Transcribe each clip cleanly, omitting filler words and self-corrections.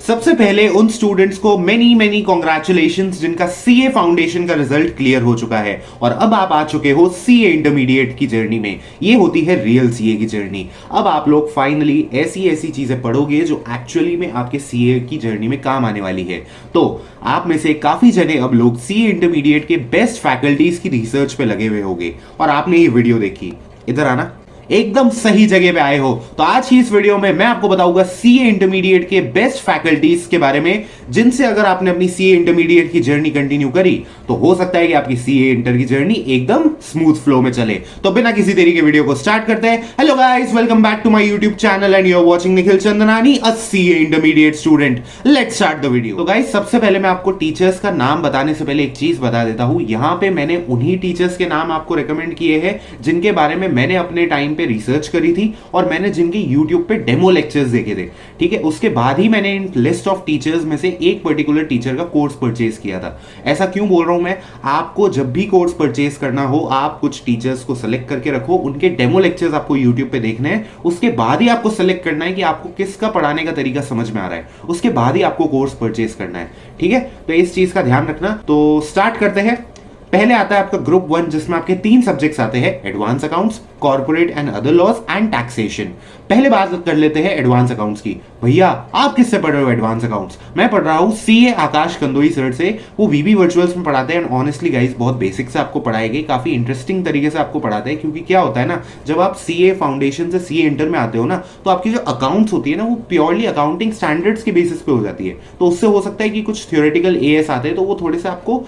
सबसे पहले उन स्टूडेंट्स को मेनी मेनी कॉन्ग्रेचुलेशंस जिनका सीए फाउंडेशन का रिजल्ट क्लियर हो चुका है और अब आप आ चुके हो सीए इंटरमीडिएट की जर्नी में। ये होती है रियल सीए की जर्नी। अब आप लोग फाइनली ऐसी ऐसी चीजें पढ़ोगे जो एक्चुअली में आपके सीए की जर्नी में काम आने वाली है। तो आप में से काफी जने अब लोग सीए इंटरमीडिएट के बेस्ट फैकल्टीज की रिसर्च पे लगे हुए होंगे और आपने ये वीडियो देखी। इधर आना, एकदम सही जगह पे आए हो। तो आज की इस वीडियो में मैं आपको बताऊंगा सीए इंटरमीडिएट के बेस्ट फैकल्टीज के बारे में, जिनसे अगर आपने अपनी सीए इंटरमीडिएट की जर्नी कंटिन्यू करी तो हो सकता है कि आपकी सीए इंटर की जर्नी एकदम स्मूथ फ्लो में चले। तो बिना किसी देरी के वीडियो को स्टार्ट करते हैं। Hello guys, welcome back to my YouTube channel and you are watching Nikhil Chandnani, a CA intermediate student. Let's start the video. तो गाइस, सबसे पहले मैं आपको टीचर्स का नाम बताने से पहले एक चीज बता देता हूं। यहां पे मैंने उन्हीं टीचर्स के नाम आपको रिकमेंड किए हैं जिनके बारे में मैंने अपने टाइम पे रिसर्च करी थी और मैंने जिनके YouTube पे डेमो लेक्चर्स देखे थे। ठीक है, उसके बाद ही मैंने इन लिस्ट ऑफ टीचर्स में से एक पर्टिकुलर टीचर का कोर्स परचेज किया था। ऐसा क्यों बोल रहा हूं मैं? आपको जब भी कोर्स परचेज करना हो, आप कुछ टीचर्स को सेलेक्ट करके रखो, उनके डेमो लेक्चर्स आपको YouTube पे देखने हैं, उसके बाद ही आपको सेलेक्ट करना है कि आपको किसका पढ़ाने का तरीका समझ में आ रहा है, उसके बाद ही आपको कोर्स परचेज करना है। ठीक है, तो इस चीज का ध्यान रखना। तो स्टार्ट करते हैं। पहले आता है आपका ग्रुप 1, जिसमें आपके 3 सब्जेक्ट्स आते हैं: advance accounts, corporate and other laws and taxation. पहले बात कर लेते हैं एडवांस अकाउंट्स की। भैया, आप किससे पढ़ रहे हो एडवांस अकाउंट्स? मैं पढ़ रहा हूं सीए आकाश कंदोई सर से। वो वीबी वर्चुअल्स में पढ़ाते हैं एंड ऑनेस्टली गाइस बहुत बेसिक से आपको पढ़ाएंगे, काफी इंटरेस्टिंग तरीके से आपको पढ़ाते हैं। क्योंकि क्या होता है ना, जब आप सीए फाउंडेशन से सीए इंटर में आते हो ना, तो आपकी जो अकाउंट्स होती है ना, वो प्योरली अकाउंटिंग स्टैंडर्ड्स के बेसिस पे हो जाती है। तो उससे हो सकता है कि कुछ थ्योरेटिकल एएस आते हैं तो वो थोड़े से आपको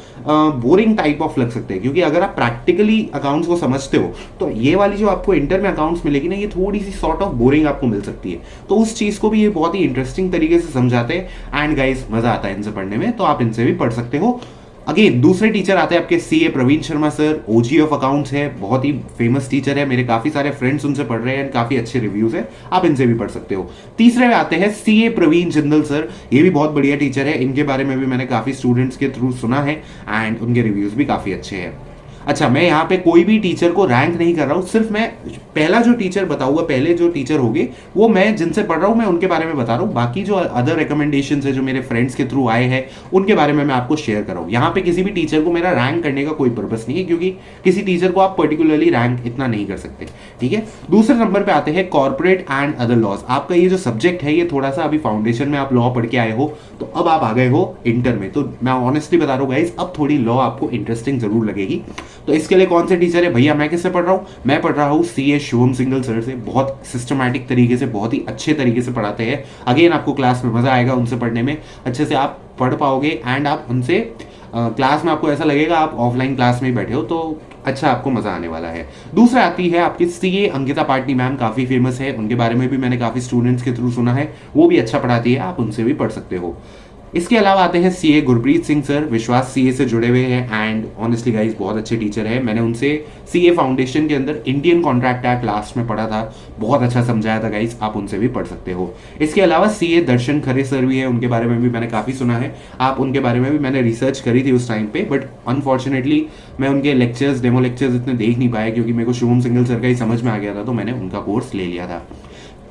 बोरिंग टाइप ऑफ लग सकते हैं। क्योंकि अगर आप प्रैक्टिकली अकाउंट्स को समझते हो तो ये वाली जो आपको इंटर में अकाउंट्स मिलेगी ना, ये थोड़ी सी सॉर्ट ऑफ बोरिंग आपको मिल सकती है। तो उस चीज को भी ये बहुत ही इंटरेस्टिंग तरीके से समझाते हैं एंड गाइस मजा आता है इनसे पढ़ने में। तो आप इनसे भी पढ़ सकते हो। अगेन दूसरे टीचर आते हैं आपके CA Praveen Sharma sir. OG of accounts है, बहुत ही फेमस टीचर है, मेरे काफी सारे फ्रेंड्स उनसे पढ़ रहे हैं, काफी अच्छे रिव्यूज है, आप इनसे भी पढ़ सकते हो। तीसरे में आते हैं सीए प्रवीण जिंदल सर। ये भी बहुत बढ़िया टीचर है, इनके बारे में भी मैंने काफी स्टूडेंट्स के थ्रू सुना है एंड उनके रिव्यूज भी काफी अच्छे हैं। अच्छा, मैं यहाँ पे कोई भी टीचर को रैंक नहीं कर रहा हूँ, सिर्फ मैं पहला जो टीचर बताऊंगा, पहले जो टीचर होंगे वो मैं जिनसे पढ़ रहा हूँ मैं उनके बारे में बता रहा हूँ। बाकी जो अदर रिकमेंडेशंस है जो मेरे फ्रेंड्स के थ्रू आए हैं उनके बारे में मैं आपको शेयर कर रहा हूँ। यहाँ पे किसी भी टीचर को मेरा रैंक करने का कोई पर्पस नहीं है, क्योंकि किसी टीचर को आप पर्टिकुलरली रैंक इतना नहीं कर सकते। ठीक है, दूसरे नंबर पे आते हैं कॉर्पोरेट एंड अदर लॉज। आपका ये जो सब्जेक्ट है ये थोड़ा सा अभी फाउंडेशन में आप लॉ पढ़ के आए हो, तो अब आप आ गए हो इंटर में, तो मैं ऑनेस्टली बता रहा हूँ गाइस, अब थोड़ी लॉ आपको इंटरेस्टिंग जरूर लगेगी। तो इसके लिए कौन से टीचर है भैया? मैं किससे पढ़ रहा हूँ? मैं पढ़ रहा हूँ सीए शुभम सिंगल सर से। बहुत सिस्टमैटिक तरीके से, बहुत ही अच्छे तरीके से पढ़ाते हैं। अगेन आपको क्लास में मजा आएगा, उनसे पढ़ने में अच्छे से आप पढ़ पाओगे एंड आप उनसे क्लास में आपको ऐसा लगेगा आप ऑफलाइन क्लास में ही बैठे हो, तो अच्छा आपको मजा आने वाला है। दूसरा आती है आपकी सीए अंकिता पाटनी मैम, काफी फेमस है, उनके बारे में भी मैंने काफी स्टूडेंट्स के थ्रू सुना है, वो भी अच्छा पढ़ाती है, आप उनसे भी पढ़ सकते हो। इसके अलावा आते हैं सीए गुरप्रीत सिंह सर, विश्वास सीए से जुड़े हुए हैं एंड ऑनेस्टली गाइस बहुत अच्छे टीचर है। मैंने उनसे सीए फाउंडेशन के अंदर इंडियन कॉन्ट्रैक्ट एक्ट लास्ट में पढ़ा था, बहुत अच्छा समझाया था गाइस, आप उनसे भी पढ़ सकते हो। इसके अलावा सीए दर्शन खरे सर भी है, उनके बारे में भी मैंने काफ़ी सुना है, आप उनके बारे में भी मैंने रिसर्च करी थी उस टाइम पे, बट अनफॉर्चुनेटली मैं उनके लेक्चर्स, डेमो लेक्चर्स इतने देख नहीं पाया क्योंकि मेरे को शुभम सिंगल सर का ही समझ में आ गया था, तो मैंने उनका कोर्स ले लिया था।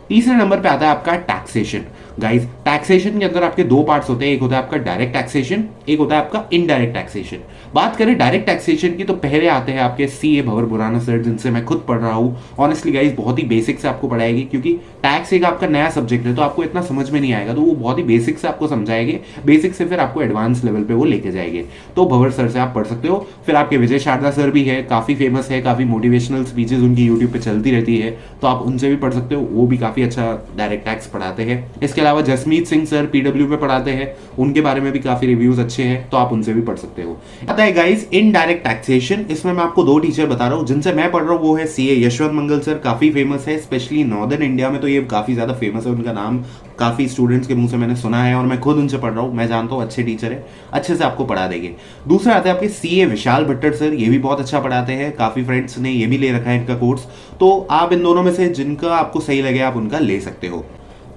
तीसरे नंबर पे आता है आपका टैक्सेशन। गाइस, टैक्सेशन के अंदर आपके 2 पार्ट्स होते हैं, एक होता है आपका डायरेक्ट टैक्सेशन, एक होता है आपका इनडायरेक्ट टैक्सेशन। बात करें डायरेक्ट टैक्सेशन की तो पहले आते हैं आपके सीए भंवर बुराना सर, जिनसे मैं खुद पढ़ रहा हूँ। ऑनेस्टली गाइस बहुत ही बेसिक से आपको पढ़ाएगी, क्योंकि टैक्स एक आपका नया सब्जेक्ट है तो आपको इतना समझ में नहीं आएगा, तो वो बहुत ही बेसिक से आपको समझाएंगे, बेसिक से फिर आपको एडवांस लेवल पे वो लेके जाएंगे। तो भंवर सर से आप पढ़ सकते हो। फिर आपके विजय शारदा सर भी है, काफी फेमस है, काफी मोटिवेशनल स्पीचेस उनकी यूट्यूब पे चलती रहती है, तो आप उनसे भी पढ़ सकते हो, वो भी काफी अच्छा डायरेक्ट टैक्स पढ़ाते हैं। इसके अलावा जसमीत सिंह सर पीडब्ल्यू पे पढ़ाते हैं, उनके बारे में भी काफी रिव्यूज अच्छे हैं, तो आप उनसे भी पढ़ सकते हो। आता है गाइस इनडायरेक्ट टैक्सेशन। इसमें मैं आपको 2 टीचर बता रहा हूँ जिनसे मैं पढ़ रहा हूँ, वो है सीए यशवंत मंगल सर, काफी फेमस है, स्पेशली नॉर्दर्न इंडिया में तो ये काफी ज्यादा फेमस है, उनका नाम काफी स्टूडेंट्स के मुंह से मैंने सुना है और मैं खुद उनसे पढ़ रहा हूँ, मैं जानता हूँ अच्छे टीचर है, अच्छे से आपको पढ़ा देंगे। दूसरा आता है आपके सीए विशाल भट्टर सर, ये भी बहुत अच्छा पढ़ाते हैं, काफी फ्रेंड्स ने ये भी ले रखा है इनका कोर्स, तो आप इन दोनों में से जिनका आपको सही लगे आप उनका ले सकते हो।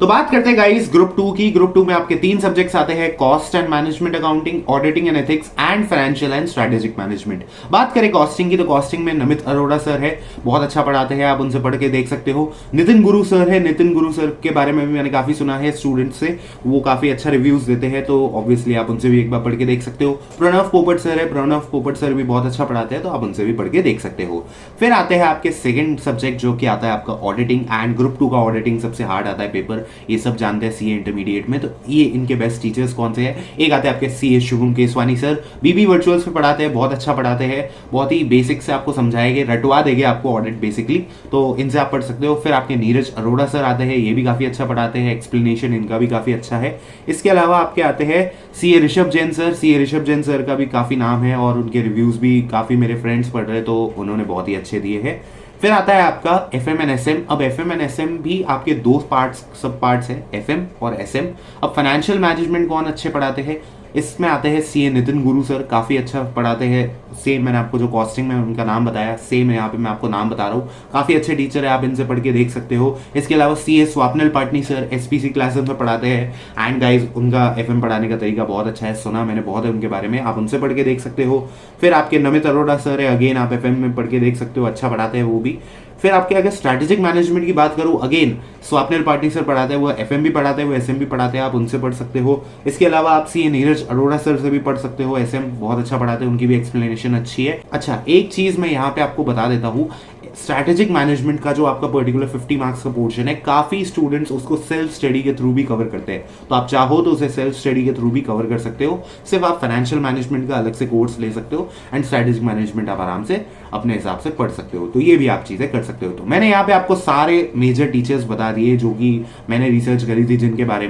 तो बात करते हैं गाइस ग्रुप 2 की। ग्रुप 2 में आपके 3 सब्जेक्ट्स आते हैं, cost and management accounting, auditing and ethics and financial and strategic management. बात करें कॉस्टिंग की तो कॉस्टिंग में नमित अरोड़ा सर है, बहुत अच्छा पढ़ाते हैं, आप उनसे पढ़ के देख सकते हो। नितिन गुरु सर है, नितिन गुरु सर के बारे में भी मैंने काफी सुना है स्टूडेंट से, वो काफी अच्छा रिव्यूज देते हैं, तो ऑब्वियसली आप उनसे भी एक बार पढ़ के देख सकते हो। प्रणव पोपट सर है, प्रणव पोपट सर भी बहुत अच्छा पढ़ाते हैं, तो आप उनसे भी पढ़ के देख सकते हो। फिर आते हैं आपके सेकंड सब्जेक्ट जो कि आता है आपका ऑडिटिंग, एंड ग्रुप 2 का ऑडिटिंग सबसे हार्ड आता है पेपर, ये सब जानते हैं सीए इंटरमीडिएट में। तो ये इनके बेस्ट टीचर्स कौन से हैं? एक आते हैं आपके सीए शुभम केसवानी सर, बीबी वर्चुअल्स पे पढ़ाते हैं, बहुत अच्छा पढ़ाते हैं, बहुत ही बेसिक से आपको समझाएंगे, रटवा देंगे आपको ऑडिट बेसिकली, तो इनसे आप पढ़ सकते हो। फिर आपके नीरज अरोड़ा सर आते हैं, ये भी काफी अच्छा पढ़ाते हैं, एक्सप्लेनेशन इनका भी काफी अच्छा है। इसके अलावा आपके आते हैं CA Rishabh Jain sir, CA Rishabh Jain sir का भी काफी नाम है और उनके रिव्यूज भी काफी मेरे फ्रेंड्स पढ़ रहे, तो उन्होंने बहुत ही अच्छे दिए हैं। फिर आता है आपका एफएम एंड एसएम। अब एफएम एंड एसएम भी आपके दो पार्ट्स, सब पार्ट्स है, एफएम और एसएम। अब फाइनेंशियल मैनेजमेंट कौन अच्छे पढ़ाते हैं? इसमें आते हैं सीए नितिन गुरु सर, काफी अच्छा पढ़ाते हैं। सेम मैंने आपको जो कॉस्टिंग में उनका नाम बताया, सेम यहाँ पे मैं आपको नाम बता रहा हूँ, काफी अच्छे टीचर है, आप इनसे पढ़ के देख सकते हो। इसके अलावा CA Swapnil Patni sir SPC classes में पढ़ाते हैं, एंड गाइज उनका एफएम पढ़ाने का तरीका बहुत अच्छा है, सुना मैंने बहुत है उनके बारे में, आप उनसे पढ़ के देख सकते हो। फिर आपके नमित अरोड़ा सर है, अगेन आप एफएम में पढ़ के देख सकते हो, अच्छा पढ़ाते हैं वो भी। फिर आपके अगर स्ट्रैटेजिक मैनेजमेंट की बात करूं, अगेन स्वप्निल पाटिल सर पढ़ाते हैं, वो एफएम भी पढ़ाते हैं, वो एसएम भी पढ़ाते हैं, आप उनसे पढ़ सकते हो। इसके अलावा आप सीए नीरज अरोड़ा सर से भी पढ़ सकते हो, एसएम बहुत अच्छा पढ़ाते हैं, उनकी भी एक्सप्लेनेशन अच्छी है। अच्छा, एक चीज मैं यहाँ पे आपको बता देता हूँ, स्ट्रैटेजिक मैनेजमेंट का जो आपका पर्टिकुलर 50 मार्क्स का पोर्शन है, काफी स्टूडेंट्स उसको सेल्फ स्टडी के थ्रू भी कवर करते हैं, तो आप चाहो तो उसे सेल्फ स्टडी के थ्रू भी कवर कर सकते हो। सिर्फ आप फाइनेंशियल मैनेजमेंट का अलग से कोर्स ले सकते हो, एंड स्ट्रैटेजिक मैनेजमेंट आप आराम से अपने हिसाब से पढ़ सकते हो, तो ये भी आप चीजें कर सकते हो। तो मैंने यहाँ पे आपको सारे मेजर टीचर्स बता दिए जो कि मैंने रिसर्च करी थी, जिनके बारे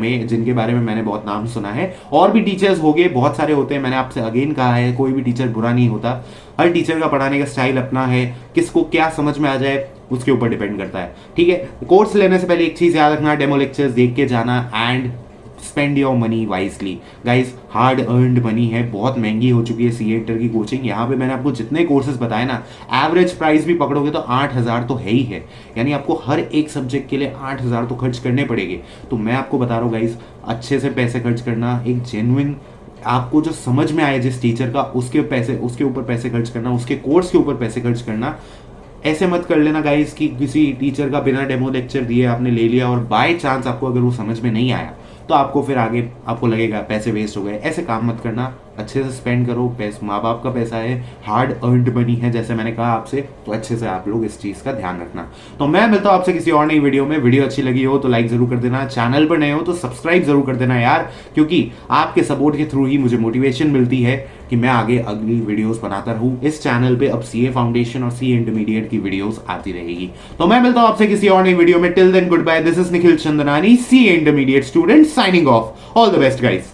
में मैंने बहुत नाम सुना है। और भी टीचर्स हो गए, बहुत सारे होते हैं, मैंने आपसे अगेन कहा है, कोई भी टीचर बुरा नहीं होता, हर टीचर का पढ़ाने का स्टाइल अपना है, किसको क्या समझ में आ जाए उसके ऊपर डिपेंड करता है, ठीक है। कोर्स लेने से पहले एक चीज याद रखना, डेमो लेक्चर्स देख के जाना, and spend your money wisely guys. Hard earned money है, बहुत महंगी हो चुकी है सीए इंटर की कोचिंग। यहाँ पे मैंने आपको जितने कोर्सेज बताए ना, एवरेज प्राइस भी पकड़ोगे तो 8,000 तो है ही है, यानी आपको हर एक सब्जेक्ट के लिए 8,000 तो खर्च करने पड़ेंगे। तो मैं आपको बता रहा हूँ गाइज, अच्छे से पैसे खर्च करना, एक जेन्युइन आपको जो समझ में आए जिस टीचर का, उसके ऊपर पैसे खर्च करना, उसके कोर्स के ऊपर पैसे खर्च करना। ऐसे मत कर लेना गाइस कि किसी टीचर का बिना डेमो लेक्चर दिए आपने ले लिया और बाय चांस आपको अगर वो समझ में नहीं आया तो आपको फिर आगे आपको लगेगा पैसे वेस्ट हो गए। ऐसे काम मत करना, अच्छे से स्पेंड करो, पैसे माँ बाप का पैसा है, हार्ड अर्नड मनी है, जैसे मैंने कहा आपसे, तो अच्छे से आप लोग इस चीज़ का ध्यान रखना। तो मैं मिलता हूँ आपसे किसी और नई वीडियो में। वीडियो अच्छी लगी हो तो लाइक जरूर कर देना, चैनल पर नए हो तो सब्सक्राइब जरूर कर देना यार, क्योंकि आपके सपोर्ट के थ्रू ही मुझे मोटिवेशन मिलती है कि मैं आगे अगली वीडियोस बनाता रहूं। इस चैनल पे अब सीए फाउंडेशन और सीए इंटरमीडिएट की वीडियोस आती रहेगी। तो मैं मिलता हूं आपसे किसी और नई वीडियो में। Till then good bye, this is Nikhil Chandnani, CA intermediate student, signing off. All the best guys.